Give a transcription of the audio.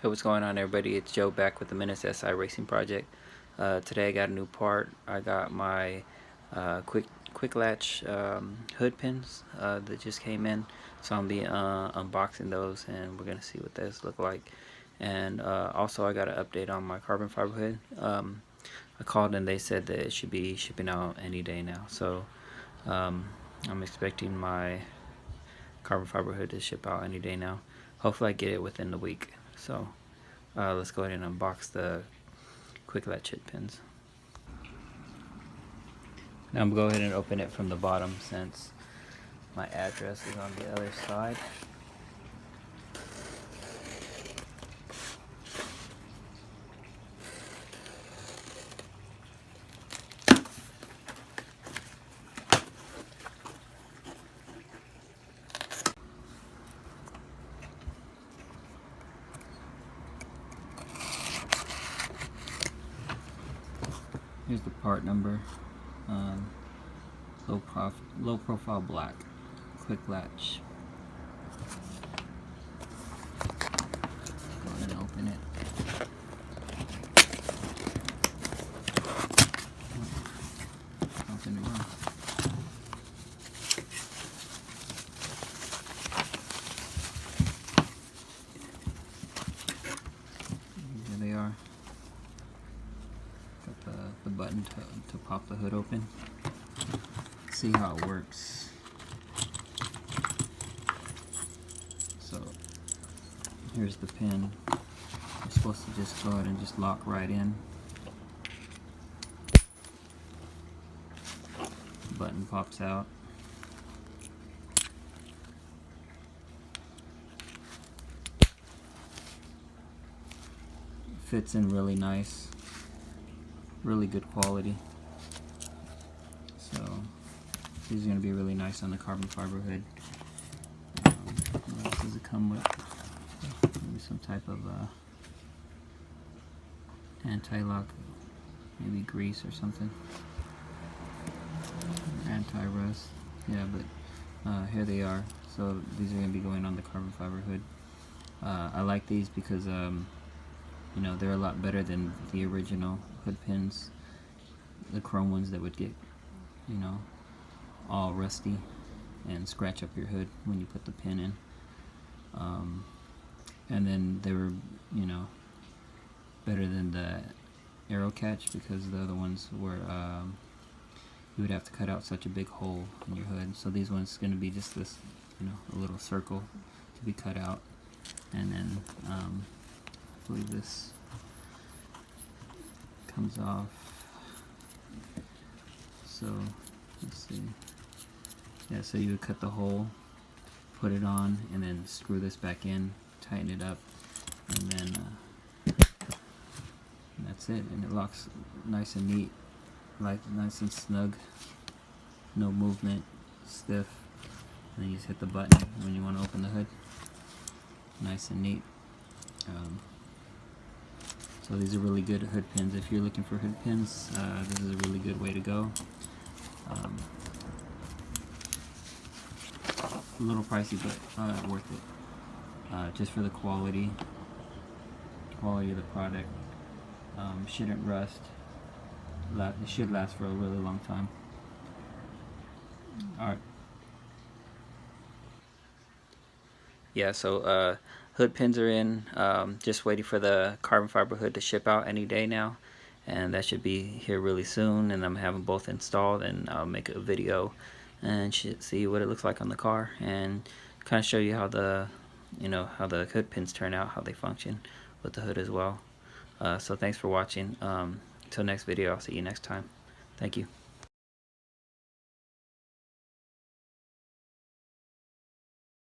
Hey, what's going on, everybody? It's Joe back with the Menace SI Racing Project. Today I got a new part. I got my Quick-Latch Hood Pins that just came in, so I'll be unboxing those, and we're gonna see what those look like. And also I got an update on my carbon fiber hood. I called and they said that it should be shipping out any day now, so I'm expecting my carbon fiber hood to ship out any day now. Hopefully I get it within the week. So let's go ahead and unbox the Quick-Latch Hood Pins. Now I'm going to go ahead and open it from the bottom since my address is on the other side. Here's the part number. Low profile black Quick-Latch. Go ahead and open it. Open it wrong. Here they are. Got the button to pop the hood open. See how it works. So here's the pin. You're supposed to just go ahead and just lock right in. The button pops out. Fits in really nice. Really good quality. So these are going to be really nice on the carbon fiber hood. What else does it come with? Maybe some type of anti-lock, maybe grease or something. Anti-rust. Yeah, but here they are. So these are going to be going on the carbon fiber hood. I like these because you know, they're a lot better than the original hood pins, the chrome ones that would get, you know, all rusty and scratch up your hood when you put the pin in. And then they were, you know, better than the arrow catch because the other ones were you would have to cut out such a big hole in your hood. So these ones going to be just this, you know, a little circle to be cut out, and then hopefully this comes off. So let's see. Yeah, so you would cut the hole, put it on, and then screw this back in, tighten it up, and then and that's it. And it locks nice and neat, like nice and snug, no movement, stiff. And then you just hit the button when you want to open the hood. Nice and neat. So these are really good hood pins. If you're looking for hood pins, this is a really good way to go. A little pricey, but worth it. Just for the quality of the product. Shouldn't rust. It should last for a really long time. Alright. Yeah, so hood pins are in. Just waiting for the carbon fiber hood to ship out any day now, and that should be here really soon. And I'm having both installed, and I'll make a video and see what it looks like on the car, and kind of show you how the how the hood pins turn out, how they function with the hood as well. So thanks for watching. Until next video, I'll see you next time. Thank you.